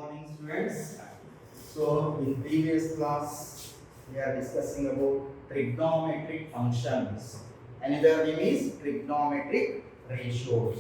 morning, students. So, in previous class, we are discussing about trigonometric functions. Another name is trigonometric ratios.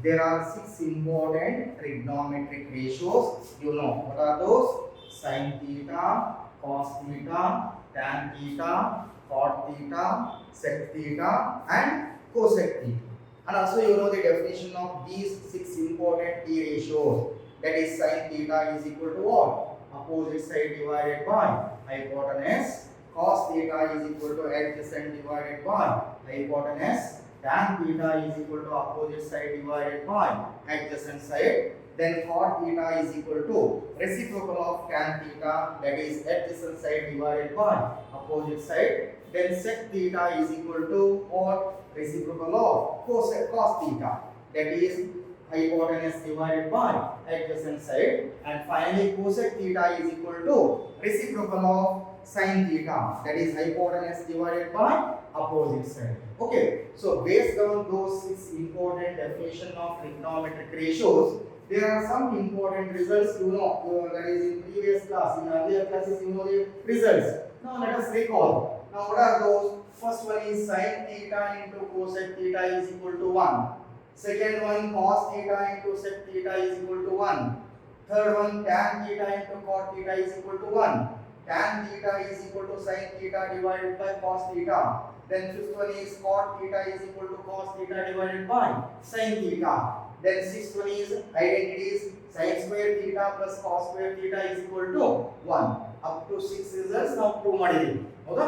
There are 6 important trigonometric ratios. You know what are those? Sin theta, cos theta, tan theta, cot theta, sec theta, and cosec theta. And also you know the definition of these 6 important key ratios. That is sin theta is equal to what? Opposite side divided by hypotenuse. Cos theta is equal to adjacent divided by hypotenuse. Tan theta is equal to opposite side divided by adjacent side. Then cot theta is equal to reciprocal of tan theta, that is adjacent side divided by opposite side. Then sec theta is equal to what? Reciprocal of cos theta, that is hypotenuse divided by adjacent side. And finally cosec theta is equal to reciprocal of sin theta, that is hypotenuse divided by opposite side. Okay, so based on those 6 important definition of trigonometric ratios, there are some important results you know, that is in previous class, in earlier classes you know the results. Now let us recall. Now what are those? First one is sin theta into cosec theta is equal to 1. Second one cos theta into sec theta is equal to 1. Third one tan theta into cot theta is equal to 1. Tan theta is equal to sin theta divided by cos theta. Then fifth one is cot theta is equal to cos theta divided by sin theta. Then sixth one is identities, sin square theta plus cos square theta is equal to 1. Up to 6 results now prove ಮಾಡಿದೀವಿ ಹೌದಾ?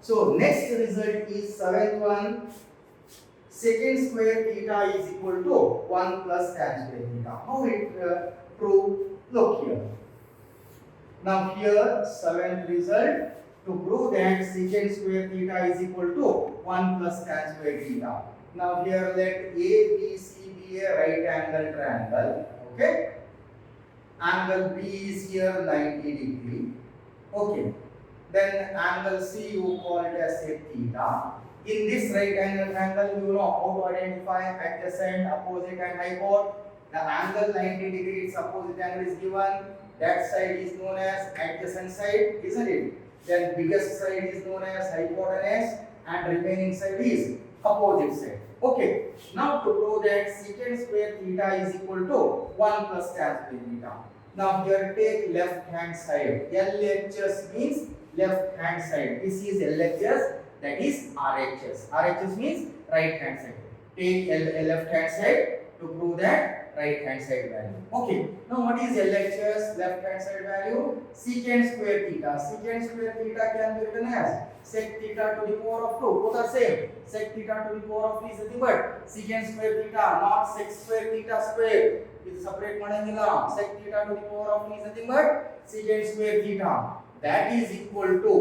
So next result is seventh one, secant square theta is equal to 1 plus tan square theta. How it prove? Look here. Now here seventh result, to prove that secant square theta is equal to 1 plus tan square theta. Now here let ABC be a right angle triangle. Okay. Angle B is here 90 degree. Okay. Then angle C you call it as a theta. In this right angle triangle, you know how to identify adjacent, opposite and hypot. The angle 90 degree, its opposite angle is given. That side is known as adjacent side, isn't it? Then biggest side is known as hypotenuse and remaining side is opposite side. Okay. Now to prove that secant square theta is equal to 1 plus tan square theta. Now here take left hand side. LHS means left hand side. This is LHS, that is RHS. RHS means right hand side. Take left hand side to prove that right hand side value. Okay. Now what is LHS, left hand side value? Secant square theta. Secant square theta can be written as sec theta to the power of 2. Both are same. Sec theta to the power of 3 is nothing but secant square theta, not sec square theta square. It is separate ಮಾಡಂಗಿಲ್ಲ. Sec theta to the power of 3 is nothing but secant square theta. That is equal to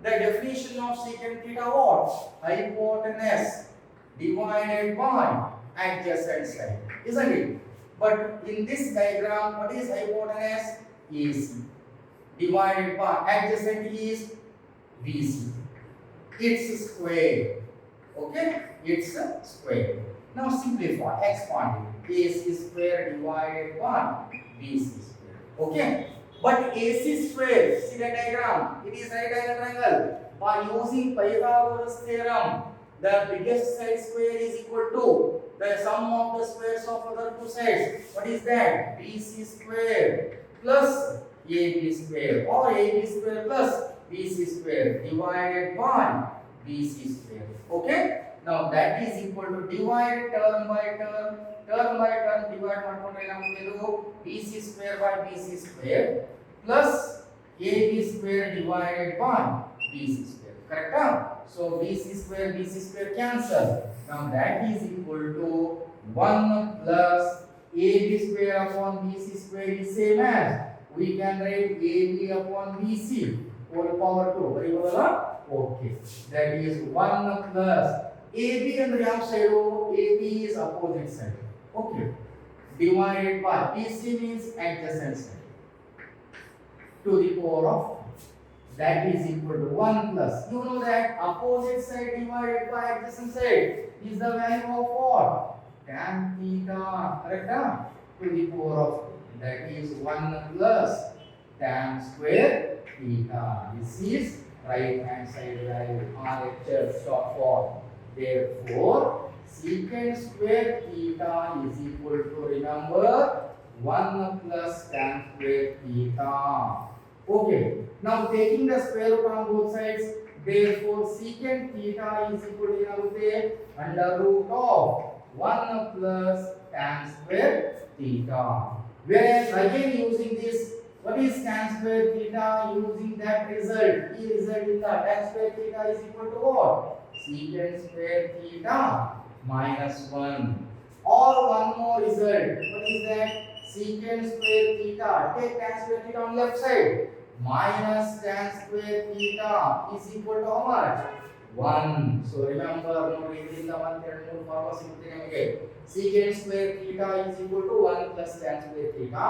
the definition of secant theta what? Hypotenuse divided by adjacent side, isn't it? But in this diagram, what is hypotenuse? AC divided by adjacent is BC. It's square. Okay, it's a square. Now simplify, expand it. AC square divided by BC square. Okay. But AC square, see the diagram, it is right angle triangle. By using Pythagoras theorem, the biggest side square is equal to the sum of the squares of other two sides. What is that? BC square plus AB square, or AB square plus BC square divided by BC square. Okay? Now that is equal to divide term by term divide ಮಾಡ್ಕೊಂಡ್ರೆ ಏನಾಗುತ್ತೆ? BC square by BC square plus AB square divided by BC square. Correct? So BC square cancel. Now that is equal to 1 plus AB square upon BC square is same as we can write AB upon BC whole power 2. ಬರೀಬೋದಲ್ಲ? Okay. That is 1 plus AB ಅಂದ್ರೆ ಯಾವ side? AB is opposite side. Okay. Divided by BC means adjacent side to the power of, that is equal to 1 plus, you know that opposite side divided by adjacent side is the value of what? Tan theta, correct? To the power of, that is 1 plus tan square theta. This is right hand side value, RHS short form. Therefore, secant square theta is equal to, remember, 1 plus tan square theta. Okay, now taking the square root on both sides, therefore secant theta is equal to under root of 1 plus tan square theta. Whereas again using this, what is tan square theta? Using that result, the result in the tan square theta is equal to what? Secant square theta minus 1. Or one more result, what is that? Secant square theta, take tan square theta on left side, minus tan square theta is equal to how much? 1. So remember, ನೋಡಿ ಇದರಿಂದ 1 2 3 formula ಸಿಗುತ್ತೆ ನಮಗೆ. Secant square theta is equal to 1 plus tan square theta.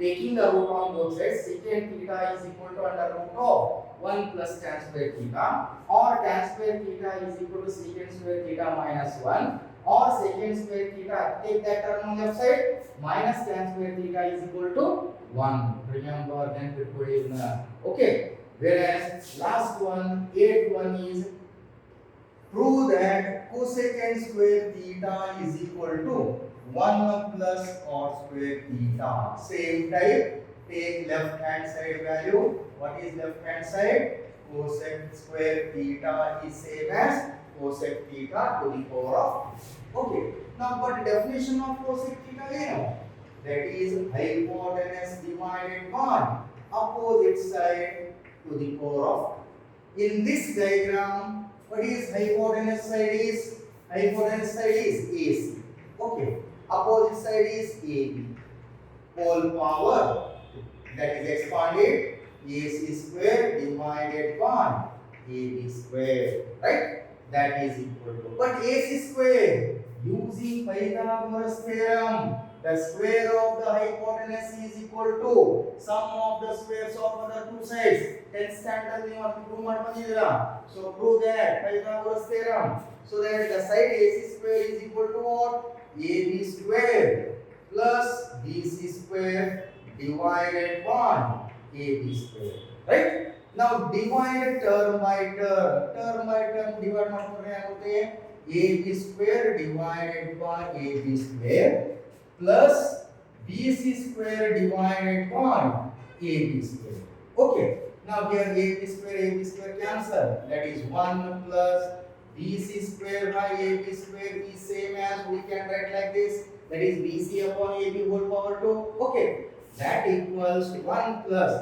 Taking the root on both sides, secant theta is equal to under root of 1 plus tan square theta, or tan square theta is equal to secant square theta minus 1, or secant square theta, take that term on left side, minus tan square theta is equal to 1. Remember, then we put in okay. Whereas last one, 8th one is prove that cosecant square theta is equal to 1 plus cos square theta. Same type, take left hand side value. What is left hand side? Cosec square theta is same as cosec theta to the power of. Okay, now but definition of cosec theta is that is hypotenuse divided by opposite side to the power of. In this diagram, what is hypotenuse side is? Hypotenuse side is AC. Okay, opposite side is AB. Whole power, that is expanded, AC square divided by AB square, right? That is equal to, but AC square, using Pythagoras theorem, the square of the hypotenuse is equal to sum of the squares of other two sides. 10th standard ನೀವು ಅದನ್ನು prove ಮಾಡಿ ಬಂದಿದ್ದೀರಾ. So prove that Pythagoras theorem, so that the side AC square is equal to what? AB square plus BC square divided by AB square, right? Now divide term by term divide ಮಾಡಿದ್ರೆ ಆಗುತ್ತೆ AB square divided by AB square plus BC square divided by AB square. Okay, now here AB square cancel, that is 1 plus BC square by AB square is same as, we can write like this, that is BC upon AB whole power 2. Okay, that equals 1 plus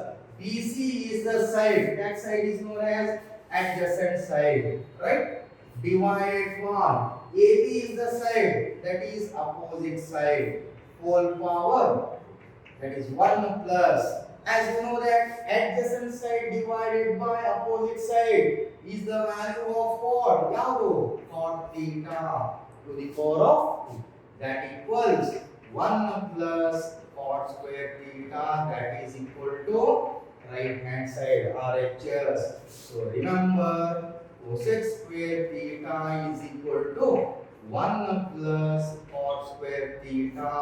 BC is the side, that side is known as adjacent side, right? Divided by AB is the side, that is opposite side, whole power, that is 1 plus, as you know that adjacent side divided by opposite side is the value of what? Yadu, cot theta to the power of 2. That equals 1 plus cot square theta, that is equal to right hand side RHS. So remember, cosec square theta is equal to 1 plus cot square theta.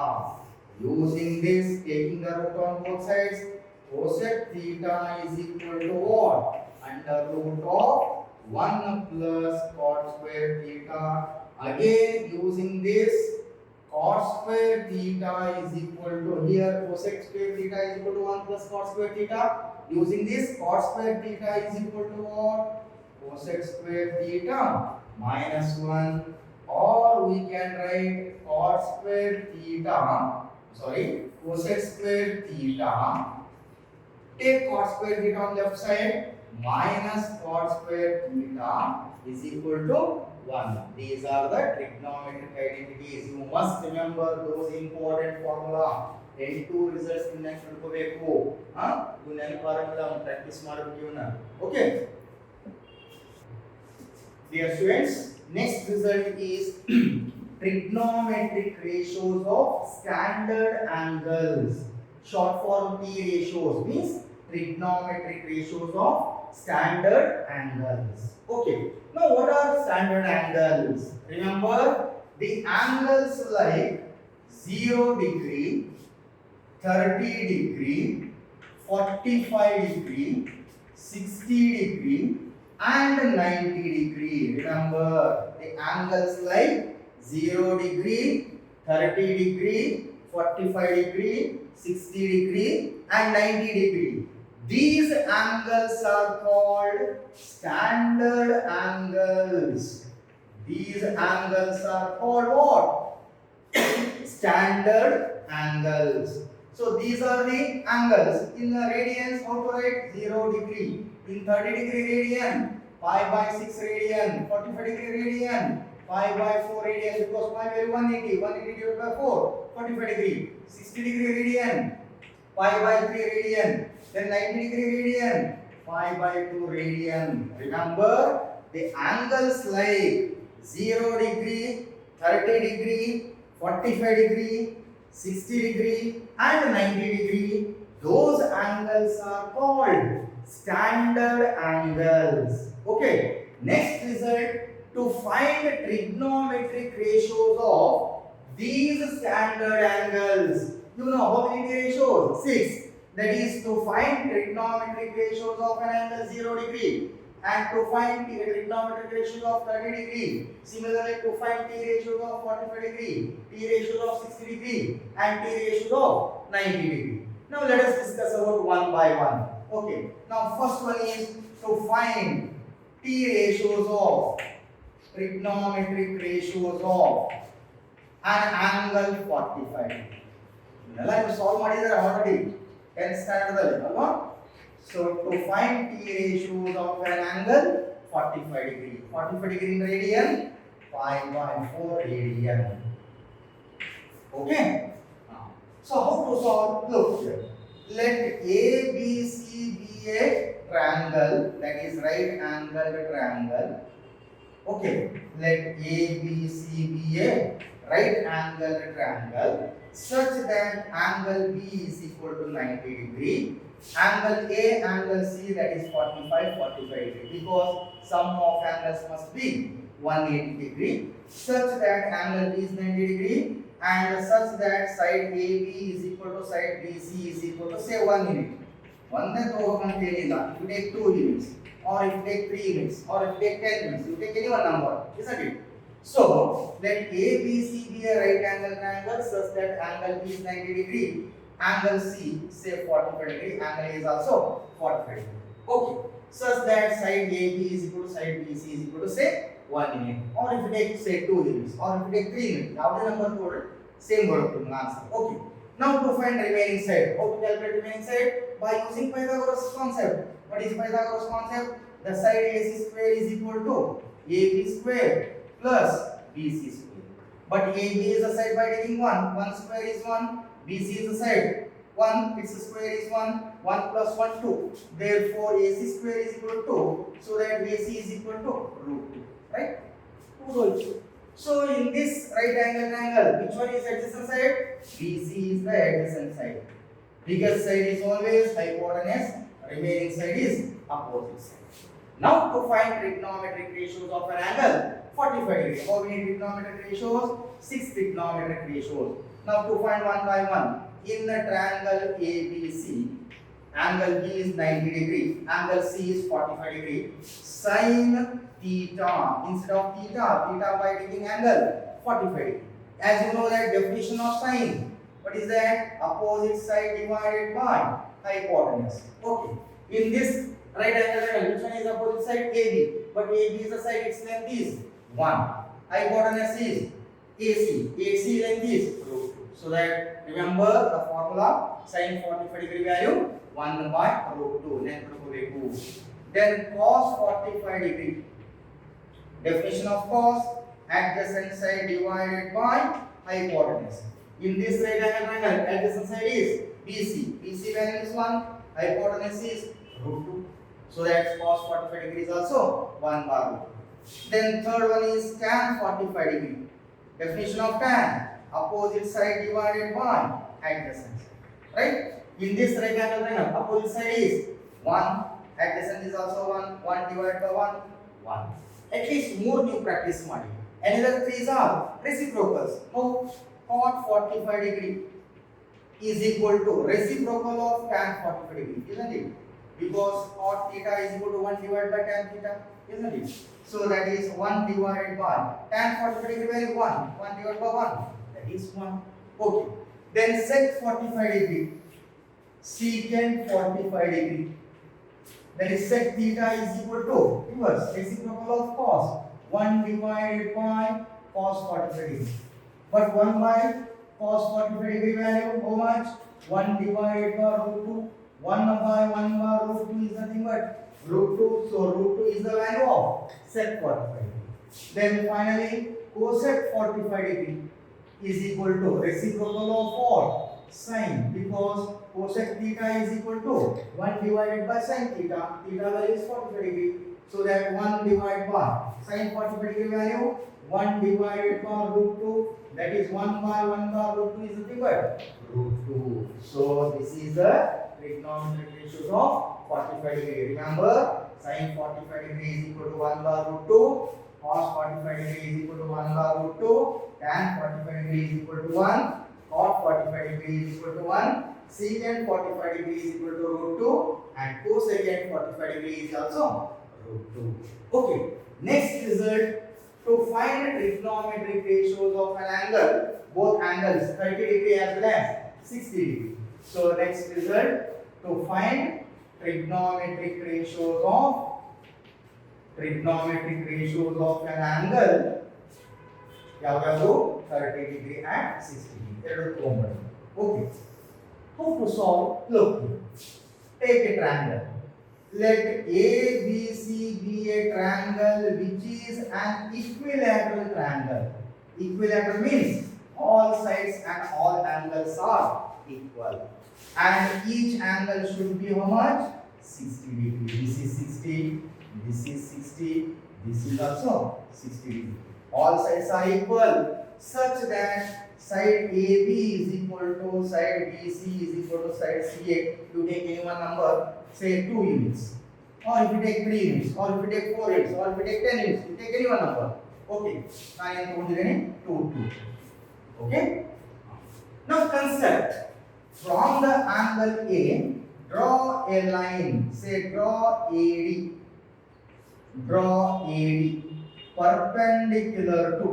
Using this, taking the root on both sides, cosec theta is equal to what? Under root of 1 plus cot square theta. Again using this, cot square theta is equal to, here cosec square theta is equal to 1 plus cot square theta. Using this, cot square theta is equal to what? Cosec square theta minus 1, or we can write cot square theta, cosec square theta, take cot square theta on left side, minus cot square theta is equal to 1. These are the trigonometric identities. You must remember those important formula. N2 results in next ತಿಳ್ಕೋಬೇಕು. ಇವು ನೆನಪಾರಂಗಿಲ್ಲ, practice ಮಾಡಬೇಕು ಇವನ್ನ. Okay. Dear students, next result is trigonometric ratios of standard angles. Short form T ratios means trigonometric ratios of standard angles. Okay, now what are standard angles? Remember the angles like 0 degree, 30 degree, 45 degree, 60 degree and 90 degree. Remember the angles like 0 degree, 30 degree, 45 degree, 60 degree and 90 degree. These angles are called standard angles. These angles are called what? Standard angles. So these are the angles. In the radians, how to write? 0 degree. In 30 degree radian, 5 by 6 radian. 45 degree radian, 5 by 4 radian, because 5 value 180. 180 divided by 4, 45 degree. 60 degree radian, 5 by 3 radian. Then 90 degree radian, 5 by 2 radian. Remember the angles like 0 degree, 30 degree, 45 degree, 60 degree and 90 degree. Those angles are called standard angles. Okay. Next result, to find trigonometric ratios of these standard angles. You know how many ratios? 6. That is to find trigonometric ratios of an angle 0 degree and to find trigonometric ratios of 30 degree. Similarly, to find t ratios of 45 degree, t ratios of 60 degree and t ratios of 90 degree. Now let us discuss about one by one. Okay. Now first one is to find t ratios of trigonometric ratios of an angle 45 degree. Nella you solve ಮಾಡಿದರೆ already 10th standard ಅಲ್ಲಿ ಅಲ್ವಾ. So to find t ratios of an angle 45 degree. 45 degree in radian, 5 by 4 radian. Okay. So how to solve? Look here. Let ABC be a triangle, that is right angled triangle. Okay. Let ABC be a right angled triangle such that angle B is equal to 90 degree, angle A, angle C, that is 45 degree, because sum of angles must be 180 degree, such that angle B is 90 degree and such that side AB is equal to side BC is equal to say 1 unit. One that if you take 2 units or if you take 3 units or if you take 10 units, you take any one number, isn't it? So let ABC be a right angle triangle such that angle B is 90 degree, angle C say 45 degree, angle A is also 45 degree. Okay. Such that side AB is equal to side BC is equal to say 1 unit. Or if you take say 2 units or if you take 3 units, now the number code same answer. Okay. Now to find remaining side. How to calculate remaining side? By using Pythagoras concept. What is Pythagoras concept? The side AC square is equal to AB square plus BC square. But AB is a side by taking 1. 1 square is 1. BC is a side. 1, its square is 1. 1 plus 1, 2. Therefore, AC square is equal to 2. So that BC is equal to root 2. Right? 2 volts. So in this right angle triangle, which one is adjacent side? BC is the adjacent side. Biggest side is always hypotenuse. Remaining side is opposite side. Now to find trigonometric ratios of an angle 45 degree. How many trigonometric ratios? 6 trigonometric ratios. Now to find one by one. In the triangle ABC, angle B is 90 degree, angle C is 45 degree. Sin theta, instead of theta by taking angle 45 degree. As you know that definition of sine, what is that? Opposite side divided by hypotenuse. Okay. In this right angle triangle, which one is opposite side? AB. But AB is the side, its length is 1. Hypotenuse is AC. AC length is root 2. So that remember the formula, sin 45 degree value 1 by root 2. Then cos 45 degree. Definition of cos, adjacent side divided by hypotenuse. In this right angle triangle, adjacent side is BC. BC value is 1. Hypotenuse is root 2. So that cos 45 degree is also 1 by root 2. Then third one is tan 45 degree. Definition of tan, opposite side divided by adjacent side. Right? In this right angle triangle, opposite side is 1, adjacent is also 1, 1 divided by 1, 1. At least more new practice ಮಾಡಿ. Another 3s are reciprocals. Now cot 45 degree. is equal to reciprocal of tan 45 degree, isn't it? Because cot theta is equal to 1 divided by tan theta, isn't it? So that is 1 divided by tan 45 degree value 1. 1 divided by 1. That is 1. Okay. Then sec 45 degree. Secant 45 degree. That is sec theta is equal to inverse reciprocal of cos 1 divided by cos 45 degree. But 1 by cos 45 degree value how much? 1 divided by root 2. 1 by root 2 is nothing but root 2. So root 2 is the value of sec 45 degree. Then finally cosec 45 degree is equal to reciprocal of what? Sin, because cosec theta is equal to 1 divided by sin theta. Theta value is 45 degree. So that 1 divided by sin 45 degree value 1 divided by root 2. That is 1 by root 2 is nothing but root 2. So this is the trigonometric ratios of 45 degree. Remember, sin 45 degree is equal to 1 by root 2. Cos 45 degree is equal to 1 by root 2. Tan 45 degree is equal to 1. Cot 45 degree is equal to 1. Secant 45 degree is equal to root 2. And cosecant 45 degree is also root 2. Okay. Next result, to find trigonometric ratios of an angle, both angles 30 degree as well as 60 degree. So next result, to find trigonometric ratios of an angle, ಯಾವ್ಯಾವುದು 30 degree and 60 degree. ಎರಡು ತಗೊಂಡ್ಬಿಡಿ. Okay. How to solve? Look, take a triangle. Let ABC be a triangle which is an equilateral triangle. Equilateral means all sides and all angles are equal. And each angle should be how much? 60 degree. This is 60, this is 60, this is also 60 degree. All sides are equal such that side AB is equal to side BC is equal to side CA. You take any one number, say 2 units, or if you take 3 units, or if you take 4 units, or if you take 10 units, you take any one number. Okay, I am going 2. Okay. Now construct from the angle A, draw a line. Say draw AD. Draw AD perpendicular to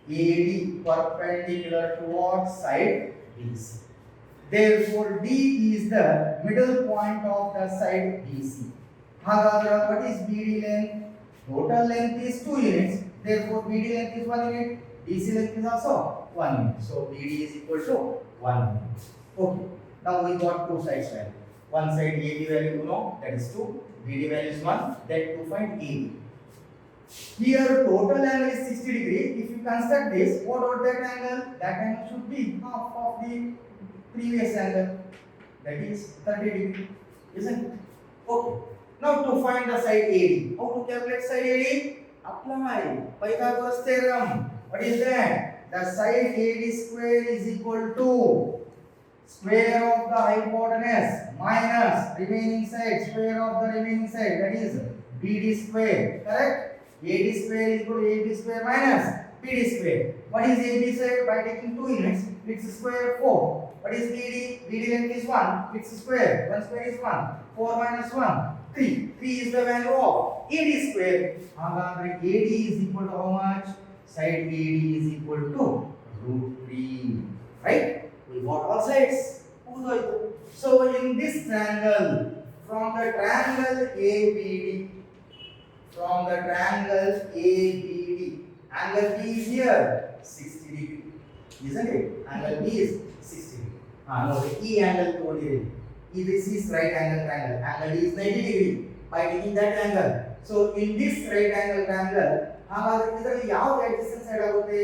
AD perpendicular towards side BC. Therefore, D is the middle point of the side BC. However, what is BD length? Total length is 2 units. Therefore, BD length is 1 unit. DC length is also 1 unit. So, BD is equal to 1 unit. Okay. Now we got two sides value. One side AB value you know, that is 2. BD value is 1. Then to find AB. Here total angle is 60 degree. If you construct this, what about that angle? That angle should be half of the previous angle. That is 30 degree. Isn't it? Okay. Now to find the side AD. How to calculate side AD? Apply Pythagoras theorem. What is that? The side AD square is equal to square of the hypotenuse minus remaining side square of the remaining side. That is BD square. Correct? AD square is equal to AB square minus BD square. What is AB square? By taking 2 units, its square 4. What is BD? BD length is 1, its square. 1 square is 1. 4 minus 1, 3. 3 is the value of AD square. However, AD is equal to how much? Side AD is equal to root 3. Right? We got all sides. So in this triangle, from the triangle ABD, angle B is here 60 degree, isn't it? Angle B is 60 degree. No, the E angle 20 degree. This is right angle triangle. Angle D is 90 degree. By taking that angle, so in this right angle triangle, ಇದರಲ್ಲಿ ಯಾವ adjacent side ಆಗುತ್ತೆ?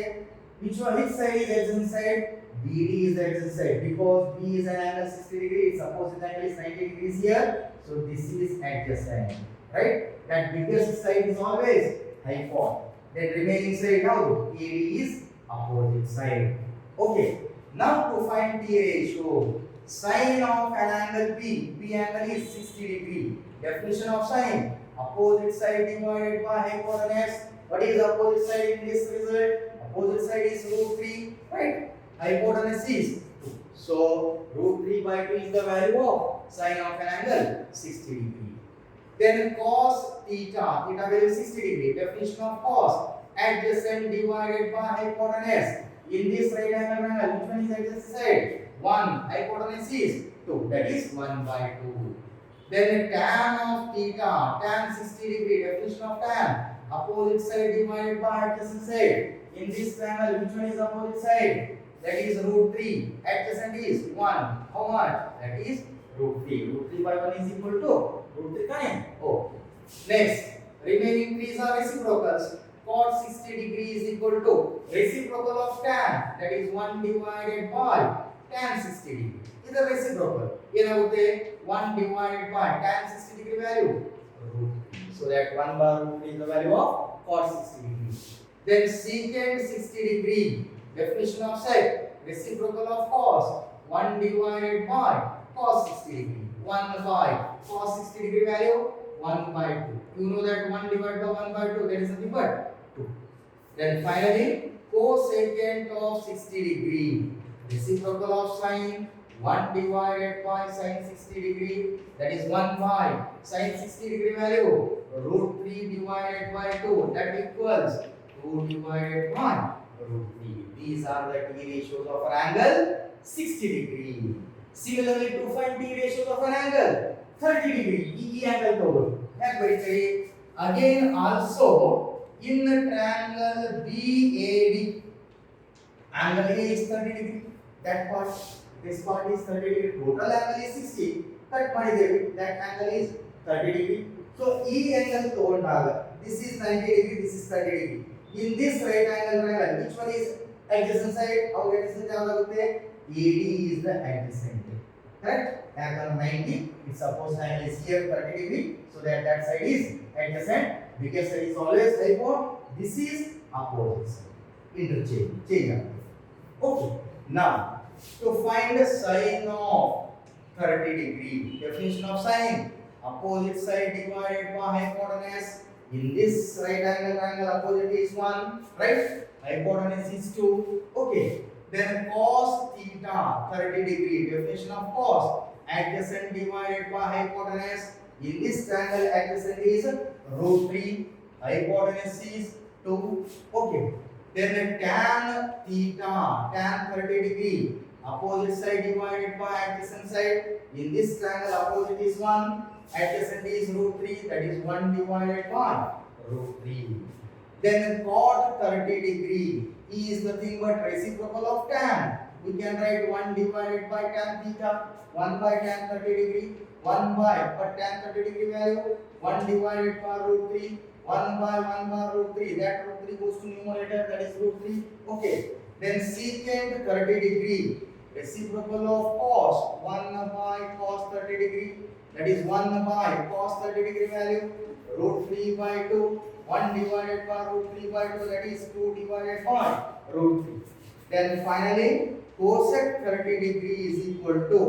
Which side is adjacent side? BD is the adjacent side because B is an angle 60 degree. Suppose the angle is 90 degrees here, so this is adjacent. Right? That biggest side is always hypotenuse. Then remaining side how? AD is opposite side. Okay. Now to find T ratio, sine of an angle P. P angle is 60 degree. Definition of sine: opposite side divided by hypotenuse. What is opposite side in this result? Opposite side is root 3. Right? Hypotenuse is 2. So root 3 by 2 is the value of sine of an angle 60 degree. Then cos theta, theta value is 60 degree. Definition of cos, adjacent divided by hypotenuse. In this right angle triangle, which one is adjacent side? 1. Hypotenuse is 2. That is 1 by 2. Then tan of theta, tan 60 degree. Definition of tan, opposite side divided by adjacent side. In this triangle, which one is opposite side? That is root 3. Adjacent is 1. How much? That is root 3. Root 3 by 1 is equal to root 3 correct? Oh. Next, remaining 3's are reciprocals. Cot 60 degree is equal to reciprocal of tan. That is 1 divided by tan 60 degree. Is a reciprocal. Here 1 divided by tan 60 degree value root 3. So that 1 by root 3 is the value of cot 60 degree. Then secant 60 degree. Definition of sec, reciprocal of cos, 1 divided by cos 60 degree. 1 by cos 60 degree value 1 by 2. You know that 1 divided by 1 by 2, that is nothing but 2. Then finally cosecant of 60 degree. Reciprocal of sine, 1 divided by sine 60 degree, that is 1 by sine 60 degree value root 3 divided by 2, that equals 2 divided by root 3. These are the T ratios of an angle 60 degree. Similarly, to find T ratios of an angle 30 degree, E angle toggle. Again also in the triangle BAD, angle A is 30 degree. That part, this part is 30 degree. Total angle is 60. Cut ಮಾಡಿದ್ದೇವೆ. That angle is 30 degree. So E angle ತಗೊಂಡಾಗ, this is 90 degree, this is 30 degree. In this right angle triangle, which one is adjacent side? Our adjacent ಯಾವಾಗುತ್ತೆ? AD is the adjacent. Correct? Angle 90. It's supposed angle is here 30 degree, so that side is adjacent. Biggest side is always hypo. This is opposite side. Interchange. Change. Okay. Now to find the sine of 30 degree. Definition of sine: opposite side divided by hypotenuse. In this right angle triangle, opposite is 1, right? Hypotenuse is 2. Okay. Then cos theta 30 degree. Definition of cos: adjacent divided by hypotenuse. In this triangle, adjacent is root 3. Hypotenuse is 2. Okay. Then tan theta, tan 30 degree. Opposite side divided by adjacent side. In this triangle, opposite is 1. Adjacent is root 3, that is 1 divided by root 3. Then cot 30 degree is nothing but reciprocal of tan. We can write 1 divided by tan theta, 1 by tan 30 degree, 1 by, but tan 30 degree value, 1 divided by root 3, 1 by root 3, that root 3 goes to numerator, that is root 3. Okay. Then secant 30 degree, reciprocal of cos, 1 by cos 30 degree, that is 1 by cos 30 degree value, root 3 by 2, 1 divided by root 3 by 2, that is 2 divided by root 3. Then finally, cosec 30 degree is equal to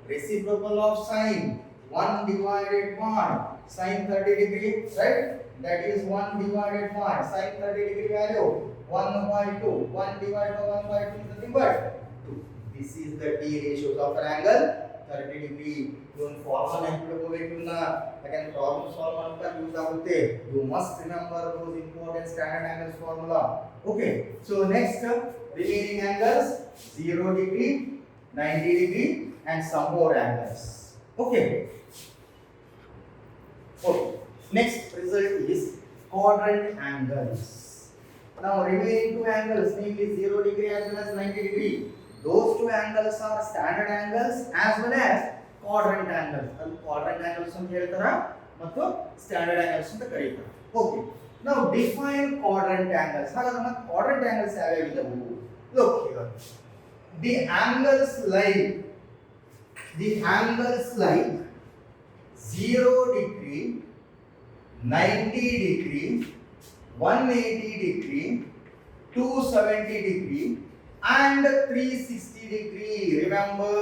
reciprocal of sine, 1 divided by sine 30 degree, right? That is 1 divided by sine 30 degree value, 1 by 2, 1 divided by 1 by 2 is nothing but 2. This is the T ratios of an angle 30 degree. You formula again problem solve use agute. You must remember those important standard angles formula. Okay. So next remaining angles 0 degree, 90 degree, and some more angles. Okay. Okay. Next result is quadrant angles. Now remaining two angles, namely 0 degree as well as 90 degree. Those two angles are standard angles as well as quadrant angles. Quadrant angles ಅಂತ ಹೇಳ್ತಾರ ಮತ್ತು standard angles ಅಂತ ಕರೀತಾರೆ. Okay. Now define quadrant angles. ಹಾಗಾದ್ರೆ ನಮ್ಮ quadrant angles ಯಾವ್ಯಾವ ಇದಾವು? Look here. The angles like 0 degree, 90 degree, 180 degree, 270 degree, and 360 degree. Remember,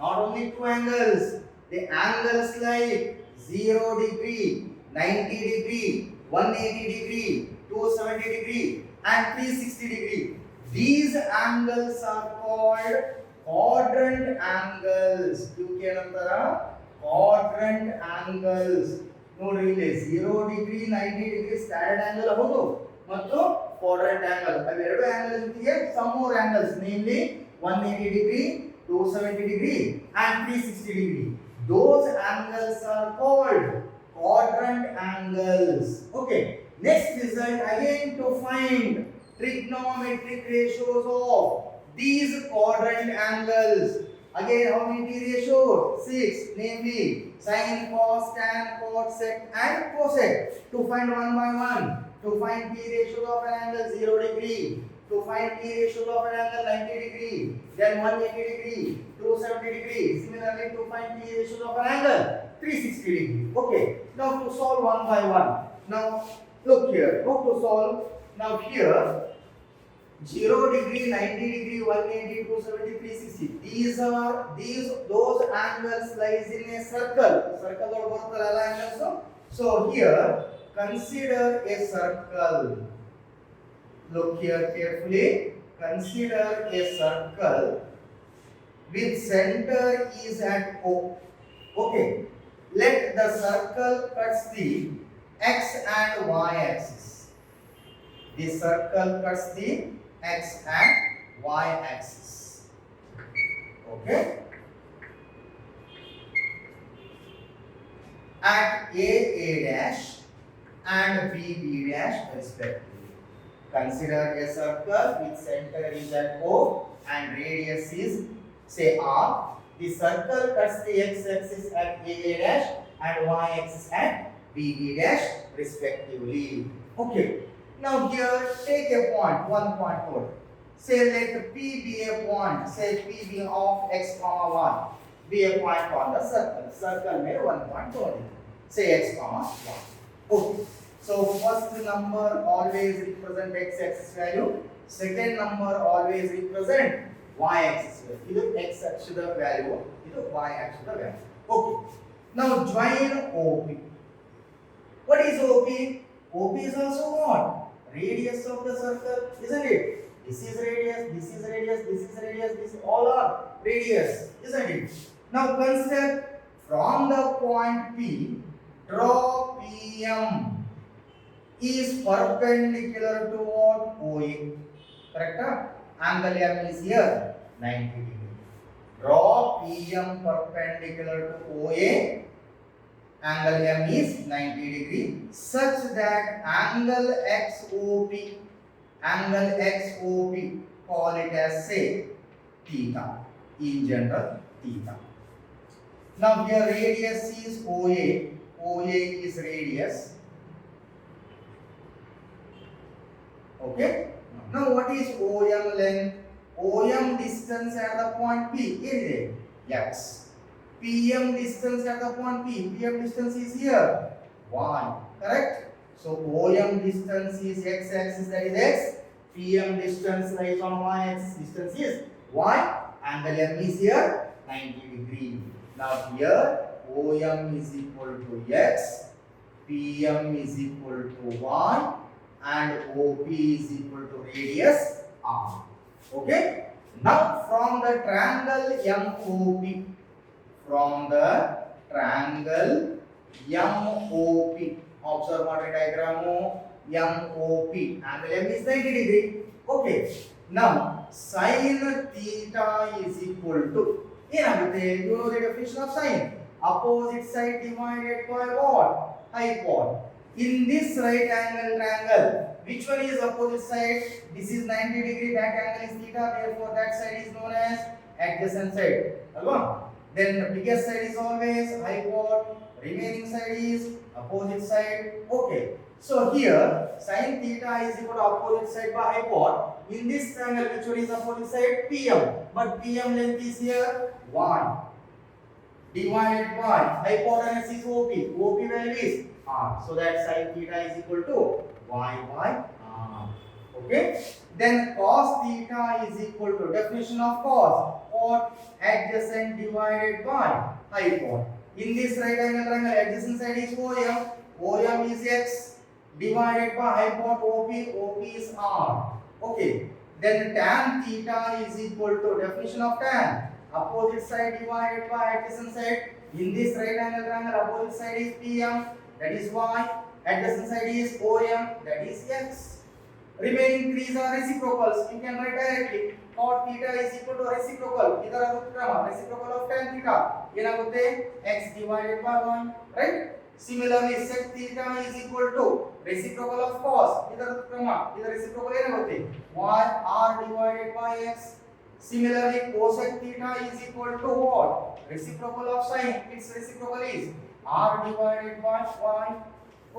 not only two angles, the angles like 0 degree, 90 degree, 180 degree, 270 degree, and 360 degree. These angles are called quadrant angles. Q ಏನಂತಾರ quadrant angles. ನೋಡ್ರಿ ಇಲ್ಲಿ 0 degree 90 degree standard angle ಹೌದು ಮತ್ತು quadrant angle. ಅವೆರಡು angle ಜೊತೆಗೆ some more angles, namely 180 degree, 270 degree and 360 degree. Those angles are called quadrant angles. Okay, next result again to find trigonometric ratios of these quadrant angles. Again, how many ratios? 6, namely sin, cos, tan, cot, sec and cosec. To find one by one, to find p ratios of an angle 0 degree, to find p ratios of an angle 90 degree, then 180 degree, 270 degree. Similarly, to find p ratios of an angle 360 degree. Okay, now to solve one by one. Now look here, how to solve? Now here 0 degree, 90 degree, 180, 270, 360. Those angles lies in a circle. Circle or both angles. So here consider a circle. Look here carefully. Consider a circle with center is at O. Okay. Let the circle cuts the x and y axis. The circle cuts the x and y axis. Okay. At A dash and B dash respectively. Consider a circle with center is at O and radius is say R. The circle cuts the x-axis at A dash and y-axis at B dash respectively. Okay. Now here take a point, one point node. Say let P be a point. Say P be of x comma 1. Be a point on the circle. Circle में one point node. Say x comma 1. Okay. So first number always represent x-axis value. Second number always represent y-axis value. ಇದು x ಅಕ್ಷದ value, ಇದು y ಅಕ್ಷದ value. Okay. Now join OP. What is OP? OP is also what? Radius of the circle, isn't it? This is radius, this is radius, this is radius, this all are radius, isn't it? Now consider from the point P, draw PM is perpendicular to what? OA. Correct? Angle M is here 90 degree. Draw PM perpendicular to OA. Angle M is 90 degree such that angle XOP, call it as say theta, in general theta. Now here radius is OA is radius. Okay. Now what is OM length? OM distance at the point P is X. PM distance at the point P. PM distance is here y. Correct? So OM distance is x-axis, that is x. PM distance lies on y-axis, distance is y. Angle M is here 90 degree. Now here OM is equal to x, PM is equal to y, and OP is equal to radius r. Okay. Now from the triangle MOP. From the triangle MOP, observe what diagram MOP, angle M is 90 degree. Okay. Now sin theta is equal to, you know the definition of sin, opposite side divided by what? Hypotenuse. In this right angle triangle, which one is opposite side? This is 90 degree, that angle is theta, therefore that side is known as adjacent side. Alright? Then the biggest side is always hypotenuse, remaining side is opposite side. Okay. So here sin theta is equal to opposite side by hypotenuse. In this triangle, which one is opposite side? PM. But PM length is here 1 divided by hypotenuse is OP. OP value is R. So that sin theta is equal to y by R. Okay. Then cos theta is equal to, definition of cos, cot adjacent divided by hypotenuse. In this right angle triangle, adjacent side is OM. OM is x divided by hypotenuse OP. OP is R. Okay. then tan theta is equal to definition of tan opposite side divided by adjacent side. In this right angle triangle, opposite side is PM, that is y, adjacent side is OM, that is x. Remaining threes are reciprocals. You can write directly cot theta is equal to reciprocal. ಇದರ ಕ್ರಮ reciprocal of tan theta ಏನಾಗುತ್ತೆ x divided by 1, right? Similarly sec theta is equal to reciprocal of cos. ಇದರ ಕ್ರಮ ಇದರ reciprocal ಏನಾಗುತ್ತೆ y r divided by x. Similarly cosec theta is equal to what? Reciprocal of sin. Its reciprocal is r divided by y.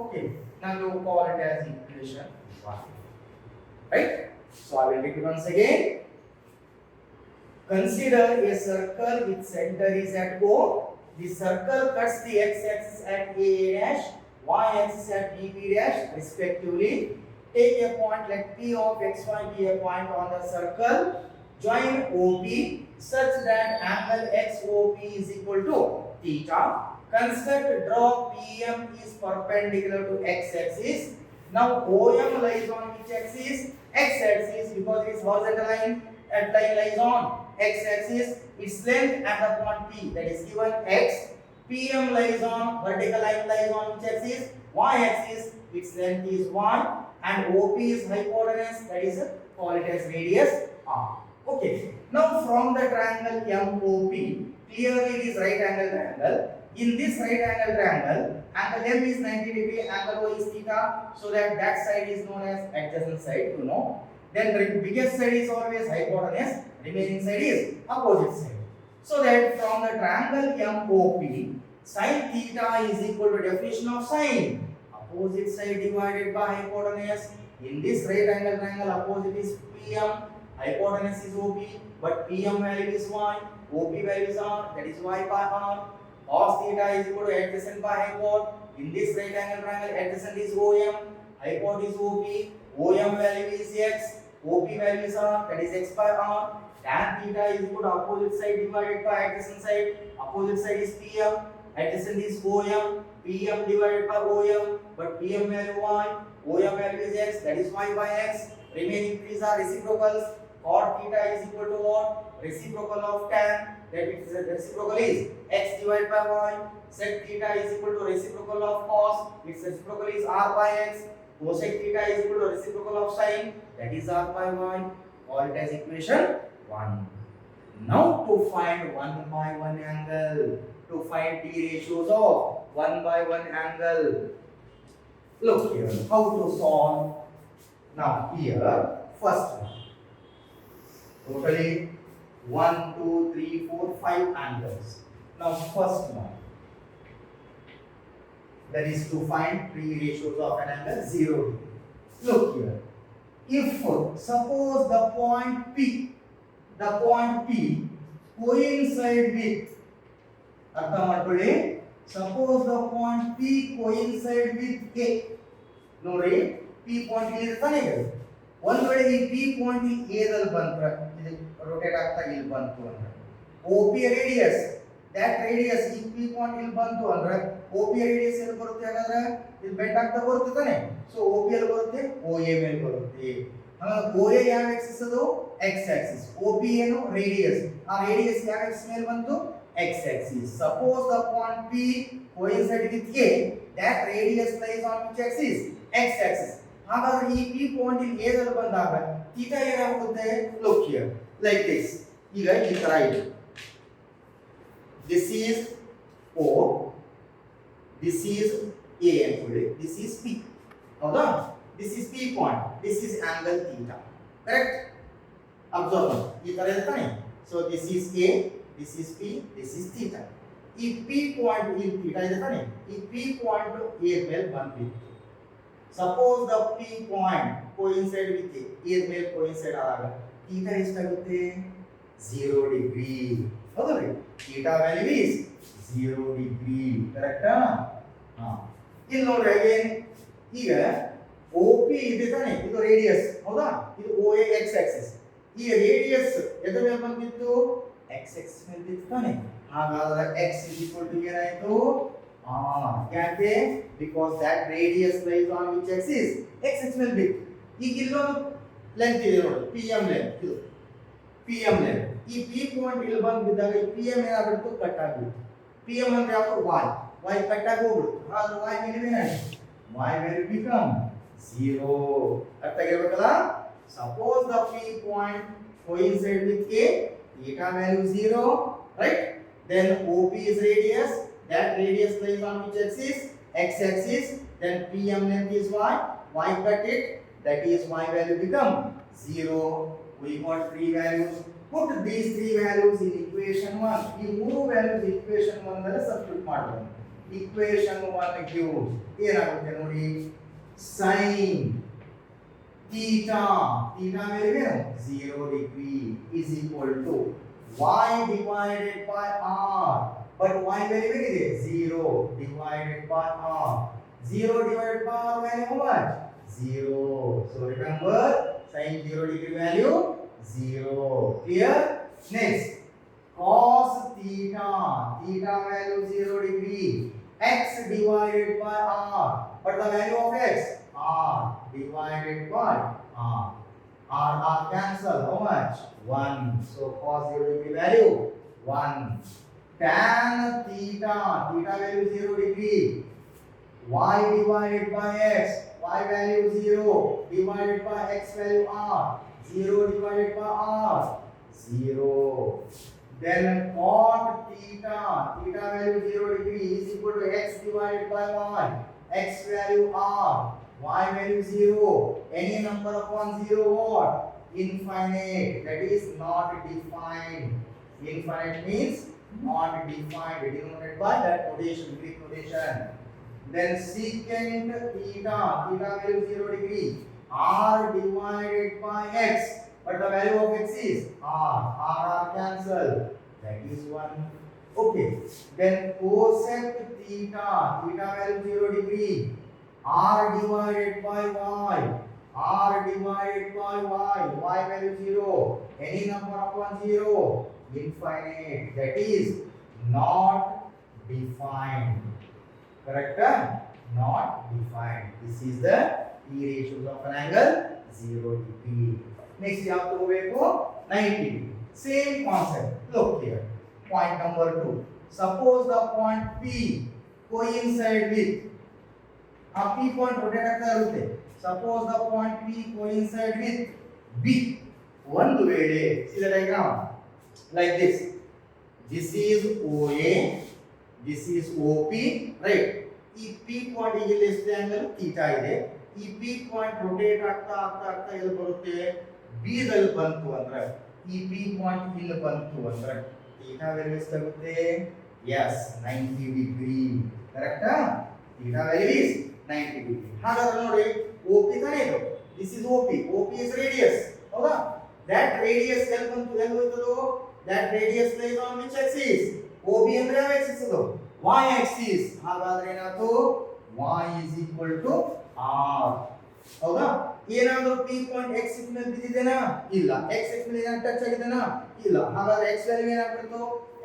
Okay, now you call it as equation 1. Right? So I will read it once again. Consider a circle with center is at O. The circle cuts the x-axis at A dash, y-axis at B dash respectively. Take a point, let P of xy be a point on the circle. Join OP such that angle XOP is equal to theta. Construct draw PM is perpendicular to x-axis. Now OM lies on which axis? X-axis, because it is horizontal line. At line lies on x-axis. Its length at the point P, that is given x. PM lies on vertical line lies on which axis? Y-axis. Its length is y, and OP is hypotenuse, that is call it as radius r. Okay. Now from the triangle MOP, clearly it is right angle triangle. In this right angle triangle, angle M is 90 degree, angle O is theta, so that side is known as adjacent side, you know. Then the biggest side is always hypotenuse, remaining side is opposite side. So that from the triangle MOP, sin theta is equal to definition of sin, opposite side divided by hypotenuse. In this right angle triangle, opposite is PM, hypotenuse is OP, but PM value is y, OP value is r, that is y by r. Cos theta is equal to adjacent by hypot. In this right angle triangle, adjacent is OM, hypot is OP, OM value is x, OP value is r, that is x by r. Tan theta is equal to opposite side divided by adjacent side. Opposite side is PM, adjacent is OM, PM divided by OM, but PM value y, OM value is x, that is y by x. Remaining threes are reciprocals. Cot theta is equal to what? Reciprocal of tan, that is the reciprocal is x divided by y. Sec theta is equal to reciprocal of cos, its reciprocal is r by x. Cosec theta is equal to reciprocal of sin, that is r by y. Call it as equation 1. Now to find 1 by 1 angle, to find T ratios of 1 by 1 angle. Look here, how to solve. Now here, first one. Totally 1, 2, 3, 4, 5 angles. Now first one, that is to find three ratios of an angle 0 degree. Look here, if suppose the point P coincide with, ಅರ್ಥ ಮಾಡ್ಕೊಳ್ಳಿ, suppose the point P coincide with A. ನೋಡಿ P point ಇಲ್ಲಿ ತಾನೇ ಇದೆ. ಒಂದು ವೇಳೆ ಈ P point ಈ A ದಲ್ಲಿ ಬಂದ್ರೆ ಇದು rotate ಆಗ್ತಾ ಇಲ್ಲಿ ಬಂತು ಅಂದ್ರೆ OP ರೇಡಿಯಸ್, that radius ಈ P ಪಾಯಿಂಟ್ ಇಲ್ಲಿ ಬಂತು ಅಂದ್ರೆ OP ರೇಡಿಯಸ್ ಎಲ್ಲಿ ಬರುತ್ತೆ ಹಾಗಾದ್ರೆ ಇಲ್ಲಿ ಬೆಂಡ್ ಆಗ್ತಾ ಬರುತ್ತೆ ತಾನೇ. ಸೊ OP ಎಲ್ಲಿ ಬರುತ್ತೆ? OA ಮೇಲೆ ಬರುತ್ತೆ. OA ಯಾವ ಆಕ್ಸಿಸ್ ಅದು? x Axis. OP ಏನು? ರೇಡಿಯಸ್. ಆ ರೇಡಿಯಸ್ ಯಾವ ಆಕ್ಸಿಸ್ ಮೇಲೆ ಬಂತು? x axis. Suppose the point P coincide with A, that radius lies on which axis? X axis. ಹಾಗಾದ್ರೆ ಈ P ಪಾಯಿಂಟ್ ಇಲ್ಲಿ A ದಲ್ಲಿ ಬಂದಾಗ ಥೀಟಾ ಏನಾಗುತ್ತೆ? Look here, like this. ಈಗ ಈ ತರ ಇದೆ. This is O, this is A actually, this is P. ಹೌದಾ? This is P point, this is angle theta. Correct? Observe. ಈ ತರ ಇದೆ ತಾನೆ? So this is A, this is P, this is theta. ಈ P point ಇಲ್ಲಿ theta ಇದೆ ತಾನೆ? ಈ P point A ಮೇಲೆ ಬಂದಿತ್ತು. Suppose the P point coincide with A ಮೇಲೆ coincide ಆದಾಗ theta ಎಷ್ಟಾಗುತ್ತೆ? 0 degree. ಹೌದಾ? theta value is 0 degree. ಕರೆಕ್ಟಾ? ಇಲ್ಲಿ ನೋಡಿ again, ಈಗ OP ಇದೆ ತಾನೆ? ಇದು ರೇಡಿಯಸ್. ಹೌದಾ? ಇದು OA x axis. ಈ ರೇಡಿಯಸ್ ಎದರ ಮೇಲೆ ಬಂದಿತ್ತು? x axis ಮೇಲೆ ಬಂದಿತ್ತು ತಾನೆ? ಹಾಗಾದ್ರೆ x ಏನಾಯಿತು? ಯಾಕೆ? Because that radius lies on which axis? X axis ಮೇಲೆ ಬಿತ್ತು. ಈಗ ಇಲ್ಲೊಂದು ಲೆಂತ್ ಇದೆ ನೋಡಿ PM ಲೆಂತ್ ಇದು PM ಲೆಂತ್ ಈ P ಪಾಯಿಂಟ್ ಇಲ್ಲಿ ಬಂದು ಬಿದ್ದಾಗ ಈ PM ಏನಾಗ್ಬಿಡ್ತು ಕಟ್ ಆಗ್ಬಿಡ್ತು PM ಅಂದ್ರೆ ಯಾವುದು y ಕಟ್ ಆಗಿ ಹೋಗ್ಬಿಡ್ತು ಆದ್ರೆ y minimum y will become 0 ಅರ್ಥ ಆಗಿರ್ಬೇಕಲ್ಲ suppose the P point coincide with a theta value 0 right then OP is radius that radius lies on which axis x axis then PM length is y cut it that is y value become 0 we got three values put these three values in equation 1 ಈ ಮೂರು values equation 1 ನಲ್ಲಿ substitute ಮಾಡಬಹುದು equation 1 gives ಏನಾಗುತ್ತೆ ನೋಡಿ sin theta ಮೇಲೆ 0 degree is equal to y divided by r but y value ಏನಿದೆ 0 divided by r 0 divided by r value how much 0 so remember sin 0 degree value 0 clear next cos theta value 0 degree x divided by r but the value of x r divided by r cancel how much 1 so cos 0 degree value 1 tan theta value 0 degree y divided by x y value 0 divided by x value r 0 divided by r 0 then cot theta value 0 degree is equal to x divided by y x value r y value 0 any number upon 0 what infinite that is not defined infinite means not defined denoted by that notation Greek notation then secant theta value 0 degree r divided by x but the value of x is r cancel that is 1 okay then cosec theta value 0 degree r divided by y y value 0 any number upon 0 infinite that is not defined correct not defined this is the P ratios of an angle 0 degree next you have to go back to 90 degree same concept look here point number 2 suppose the point P coincide with a P point rotate ಆಗ್ತಾ ಇರುತ್ತೆ suppose the point P coincide with B ಒಂದು ವೇಳೆ see the diagram like this is OA this is OP right ಈ P point ಇಲ್ಲಿ ಎಷ್ಟು angle theta ಇದೆ ಈ P point rotate ಆಗ್ತಾ ಎಲ್ಲಿ ಬರುತ್ತೆ B ದಲ್ಲಿ ಬಂತು ಅಂದ್ರೆ ಈ P point ಇಲ್ಲಿ ಬಂತು ಅಂದ್ರೆ theta value ಎಷ್ಟಾಗುತ್ತೆ yes 90 degree correct theta value is 90 degree ಹಾಗಾದ್ರೆ ನೋಡಿ OP ತಾನೇ ಇದು this is OP is radius ಹೌದಾ that radius ಎಲ್ಲಿ ಬಂತು ಎಲ್ಲಿ ಹೋಯ್ತದು that radius lies on which axis OB ಅಂದ್ರೆ ಯಾವ axis ಅದು y axis ಹಾಗಾದ್ರೆ ಏನಾಯ್ತು y is equal to r ಹೌದಾ ಏನಾದರೂ P ಪಾಯಿಂಟ್ x x ಮೇಲೆ ಬಿದ್ದಿದೆನಾ ಇಲ್ಲ x x ಮೇಲೆ ಏನಾದರೂ ಟಚ್ ಆಗಿದೆನಾ ಇಲ್ಲ ಹಾಗಾದ್ರೆ x ವ್ಯಾಲ್ಯೂ ಏನಾಗ್ಬಿಡ್ತು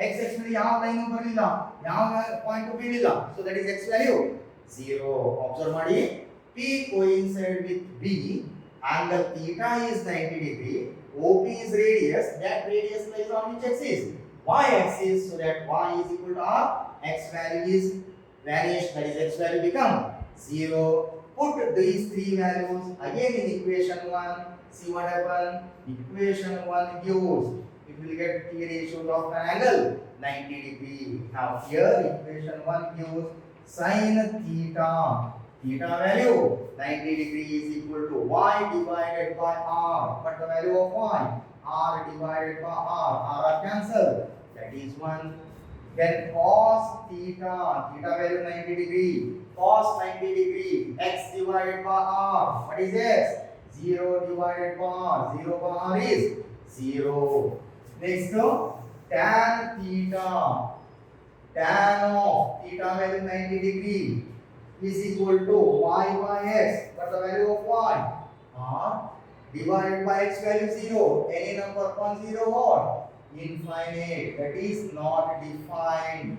x x ಮೇಲೆ ಯಾವ ಲೈನ್ ಬರಲಿಲ್ಲ ಯಾವ ಪಾಯಿಂಟ್ ಬೀಳಿಲ್ಲ so that is x value 0 observe ಮಾಡಿ P coincide with B angle theta is 90 degree OP is radius that radius lies on which axis y axis so that y is equal to r x value is vanished that is x value become 0 put these three values again in equation 1 see what happen equation 1 gives it will get P ratios of an angle 90 degree now here equation 1 gives sin theta value 90 degree is equal to y divided by r but the value of y r divided by r cancel that is 1 then cos theta value 90 degree cos 90 degree x divided by r what is x 0 divided by r 0 by r is 0 next tan of theta value 90 degree is equal to y by x but the value of y r divided by x value 0 any number upon 0 what infinite that is not defined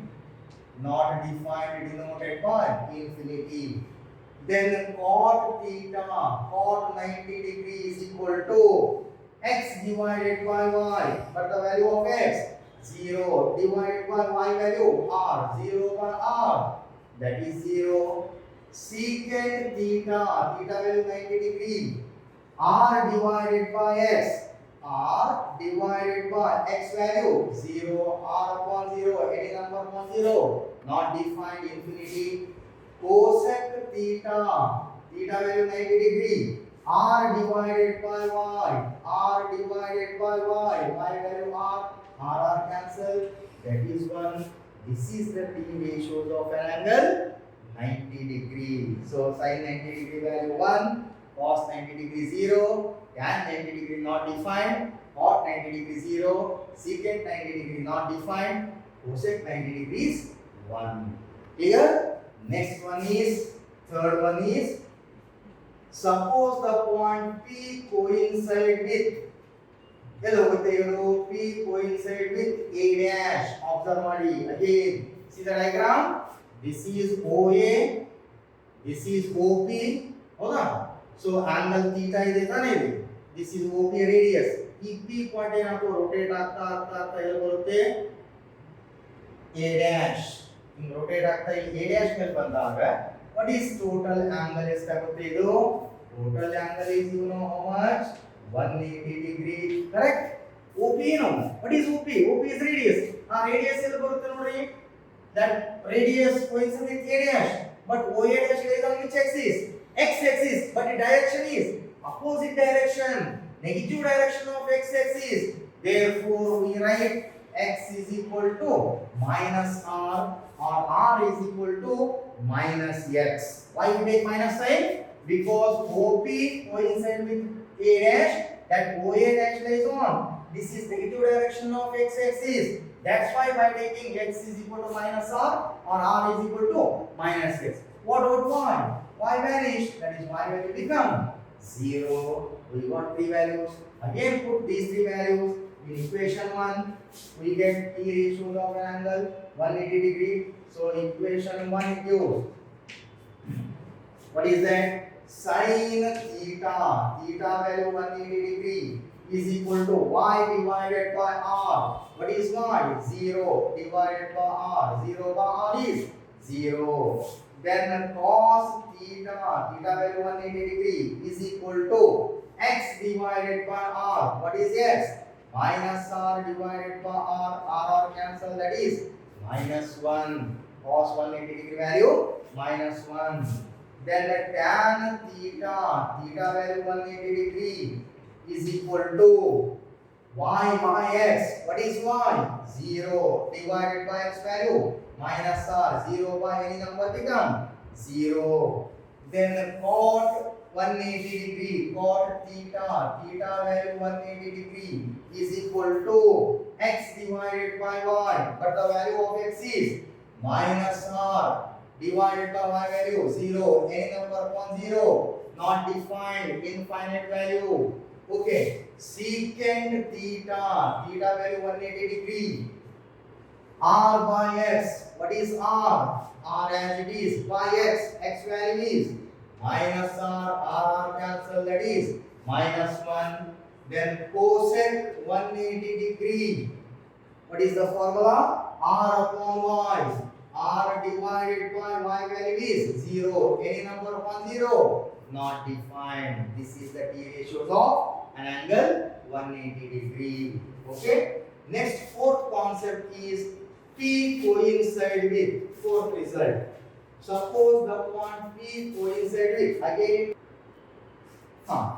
denoted by infinity then cot theta, cot 90 degree is equal to x divided by y, but the value of x 0 divided by y value r, 0 by r, that is 0. Secant theta, theta value 90 degree, r divided by x, r divided by x value 0, r upon 0, any number upon 0, not defined, infinity. Cosec theta, theta value 90 degree, r divided by y, r divided by y, y value r cancel, that is 1. This is the T ratios of an angle 90 degree. So sin 90 degree value 1, cos 90 degree 0, tan 90 degree not defined, cot 90 degree 0, secant 90 degree not defined, cosec 90 degrees 1. Clear? Next one is, third one is, suppose the point P coincide with, P coincide with A dash, observe ಮಾಡಿ again, see the diagram, this is OA, this is OP, ಹೌದಾ? So angle theta ಇದೆ ತಾನೇ ಇಲ್ಲಿ, this is OP radius, ಈ P point ಏನಾಗ್ತದೆ rotate ಆಗ್ತಾ ಆಗ್ತಾ ಆಗ್ತಾ ಎಲ್ಲಿ ಬರುತ್ತೆ A dash, ಹಿಂಗ್ rotate ಆಗ್ತಾ ಇಲ್ಲಿ A dash ಮೇಲೆ ಬಂದಾಗ what is total angle ಎಷ್ಟಾಗುತ್ತೆ ಇದು? Total angle is you know how much? 180 degree, correct? OP ಏನು? What is OP? OP is radius. ಆ radius ಎಲ್ಲಿ ಬರುತ್ತೆ ನೋಡಿ? That radius coincides with A dash, but OA dash lies on which axis? X axis, but the direction is opposite direction, negative direction of x axis. Therefore, we write x is equal to minus r, or r is equal to minus x. Why we take minus sign? Because OP coincides with A dash, that OA dash lies on. This is negative direction of x axis. That's why by taking x is equal to minus r, or r is equal to minus x. What about y? Y vanished. That is y value become 0. We got 3 values. Again put these 3 values in equation 1. We get T ratios of an angle 180 degree. So equation 1 gives, what is that? Sin theta, theta value 180 degree is equal to y divided by r. What is y? 0 divided by r. 0 by r is 0. Then cos theta, theta value 180 degree is equal to x divided by r. What is x? Minus r divided by r. R cancel, that is minus 1. Cos 180 degree value minus 1. Then the tan theta, theta value 180 degree is equal to y by x. What is y? 0 divided by x value minus r. 0 by any number become 0. Then the cot 180 degree, cot theta, theta value 180 degree is equal to x divided by y, but the value of x is minus r divided by y value 0, any number upon 0, not defined, infinite value. Okay, secant theta, theta value 180 degree, r by x. What is r? R as it is, by x, x value is minus r, r cancel, that is minus 1. Then cosec 180 degree, what is the formula? R upon y, r divided by y value is 0, any number upon 0, not defined. This is the T ratios of an angle 180 degree. Okay, next fourth concept is P coincide with, fourth result. Suppose the point P coincide with, again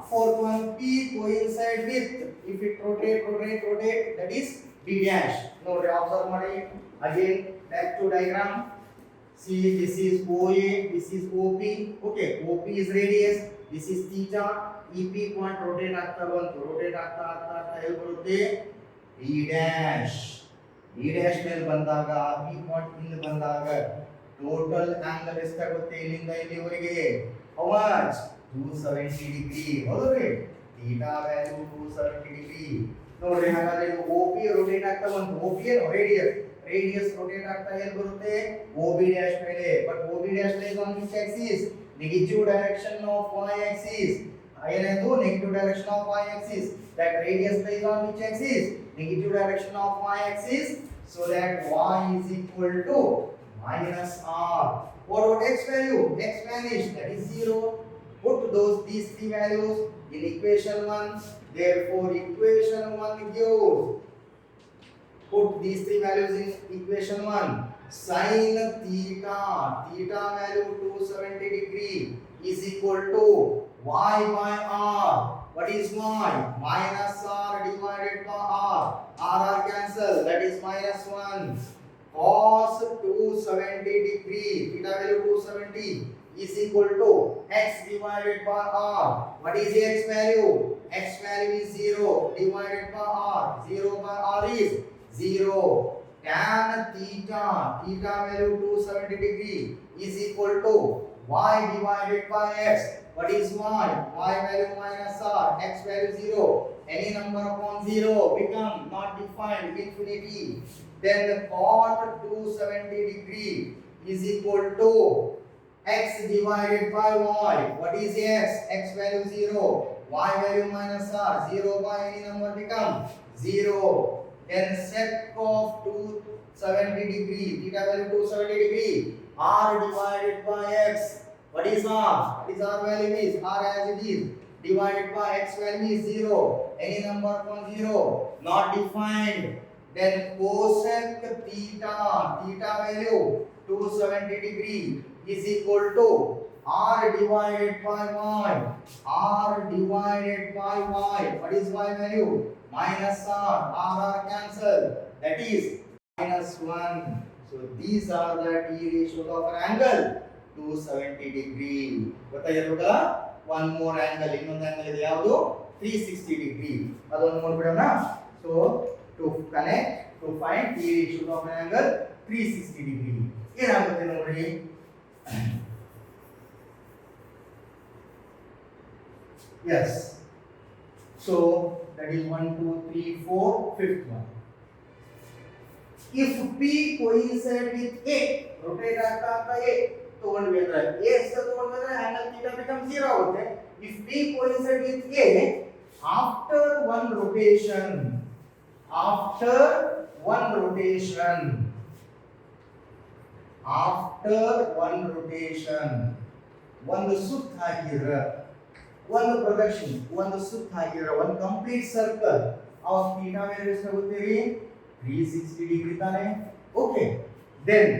fourth one, P coincide with, if it rotate, that is B dash. No, observe ಮಾಡಿ again, back to diagram. See, this is OA, this is OP. Okay, OP is radius, this is theta. EP point rotate ಆಗ್ತಾ ಬಂತು, rotate ಆಗ್ತಾ ಎಲ್ಲಿ ಬರುತ್ತೆ? B dash. B dash ಮೇಲೆ ಬಂದಾಗ B point ಇಲ್ಲಿ ಬಂದಾಗ ಟೋಟಲ್ ಆಂಗಲ್ ಎಷ್ಟಾಗುತ್ತೆ ಇಲ್ಲಿಂದ ಇಲ್ಲಿವರೆಗೆ? How much? 270 degree. ಹೌದ್ರಿ? theta value 270 degree. ನೋಡ್ರಿ, ಹಾಗಾದ್ರೆ ಇದು OP rotate ಆಗ್ತಾ ಬಂತು. OP ಏನು? radius rotate ಆಗ್ತಾ ಎಲ್ಲಿ ಬರುತ್ತೆ? OB dash ಮೇಲೆ. But OB dash lies on which axis? negative direction of y-axis. ಏನದು negative direction of y-axis. That radius lies on which axis? Negative direction of y-axis. So that y is equal to minus r. What about x value? X vanished. That is 0. Put these three values in equation 1. Therefore, equation 1 gives. Put these three values in equation 1. Sin theta, theta value 270 degree is equal to y by r. What is y? Minus r divided by r. R cancel. That is minus 1. Cos 270 degree, theta value 270 is equal to x divided by r. What is the x value? X value is 0 divided by r. 0 by r is 0. Tan theta, theta value 270 degree is equal to y divided by x. What is y? Y value minus r, x value 0. Any number upon 0 become not defined, infinity. Then the cot 270 degree is equal to x divided by y. What is x? X value 0. Y value minus r, 0 by any number become 0. Then sec of 270 degree, theta value 270 degree, r divided by x. What is r? What is r value is? R as it is. Divided by x value is 0. Any number upon 0. Not defined. Then cosec theta, theta value 270 degree is equal to r divided by y. R divided by y. What is y value? Minus r. R cancel. That is minus 1. So these are the t ratios of an angle 270 degree. ಗೊತ್ತಾಗಿರಬೇಕಲ್ಲ? One more angle. ಇನ್ನೊಂದು angle ಇದೆ ಯಾವುದು? 360 degree. ಅದನ್ನು ನೋಡ್ಬಿಡೋಣ. So to connect, to find t ratios of an angle 360 degree. ಏನಾಗುತ್ತೆ ನೋಡಿ? Yes. So that is 1, 2, 3, 4, fifth one. If P coincide with A, rotate ಆಗ್ತಾ A ತಗೊಂಡ್ವಿ ಅಂದ್ರೆ A ತಗೊಂಡ್ರೆ angle theta becomes 0 ಆಗುತ್ತೆ. If P coincide with A, after one rotation, after one rotation, ಒಂದು ಸುತ್ತು ಹಾಕಿದ್ರೆ ಒಂದು ಪ್ರದಕ್ಷಿಣೆ ಒಂದು ಸುತ್ತು ಹಾಕಿದ್ರೆ ಒಂದು complete circle of theta value ಎಷ್ಟಾಗುತ್ತೀರಿ 360 ಡಿಗ್ರಿ ತಾನೆ okay then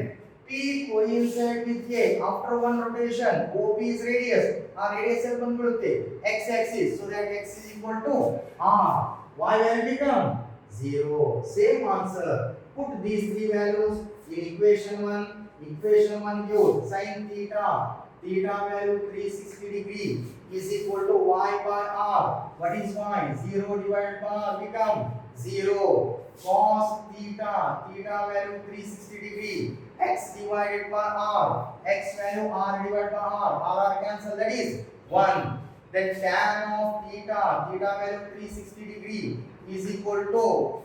P coincide with A after one rotation OP is radius ಆ radius ಅಲ್ಲಿ ಬಂದ್ಬಿಡುತ್ತೆ x axis so that x is equal to r y will become 0 same answer put these three values in equation 1 gives sin theta value 360 degree is equal to y by r. What is y? 0 divided by r become 0. Cos theta value 360 degree x divided by r. X value r divided by r cancel that is 1. Then tan of theta value 360 degree is equal to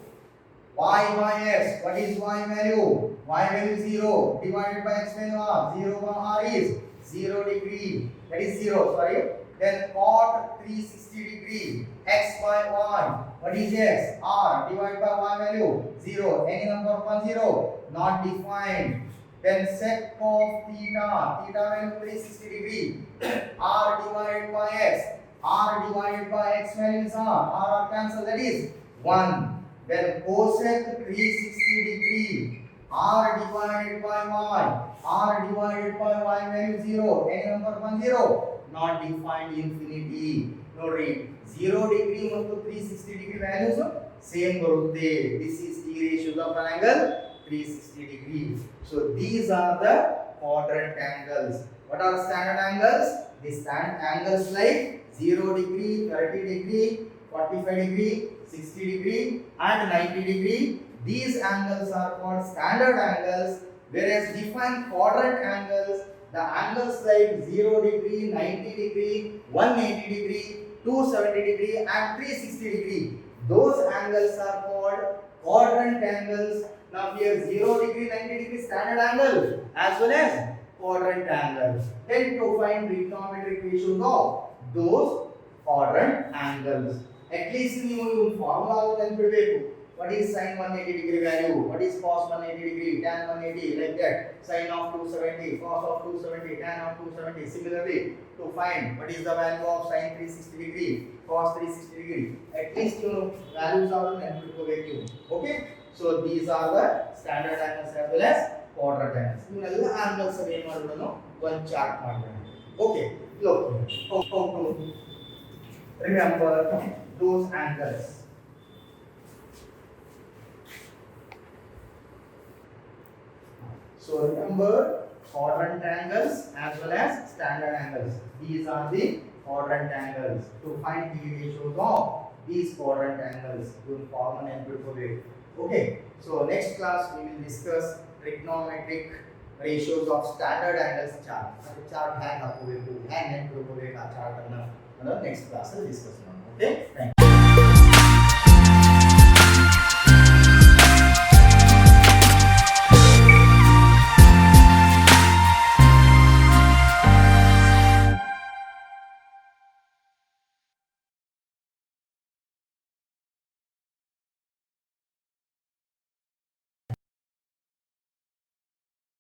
y by x. What is y value? Y value 0 divided by x value r. 0 by r is 0 degree. That is 0, sorry. Then cot 360 degree x by y. What is x? R divided by y value 0. Any number upon 0 not defined. Then sec of theta value 360 degree r divided by x. R divided by x value is r cancel that is 1. Then cosec 360 degree r divided by y. R divided by y value 0. Any number upon 0 not defined infinity. Nodri 0 degree ಮತ್ತು 360 degree values same ಬರುತ್ತೆ. This is the ratios of an angle 360 degree. So these are the quadrant angles. What are standard angles? The standard angles like 0 degree, 30 degree, 45 degree, 60 degree and 90 degree. These angles are called standard angles. Whereas defined quadrant angles, the angles like 0 degree, 90 degree, 180 degree, 270 degree and 360 degree, those angles are called quadrant angles. Now here 0 degree, 90 degree standard angle as well as quadrant angles. Then to find trigonometric ratios of those quadrant angles. At least ನೀವು formula ನೆನಪಿಡಬೇಕು. What is sin 180 degree value? What is cos 180 degree? Tan 180 like that. Sin of 270, cos of 270, tan of 270. Similarly, to find what is the value of sin 360 degree, cos 360 degree. At least you know values are ನೆನಪಿಟ್ಕೋಬೇಕು. Okay? So these are the standard angles as well as quadrant angles. ಇವನ್ನೆಲ್ಲ angles ಏನು ಮಾಡೋಣ ಒಂದು chart ಮಾಡೋಣ. Okay? Look. How to remember those angles. So remember quadrant angles as well as standard angles. These are the quadrant angles. To find the ratios of these quadrant angles, you will form an amplitude. Okay. So next class we will discuss trigonometric ratios of standard angles chart. The chart hang up, hang and chart next class will discuss. Okay. Thank you.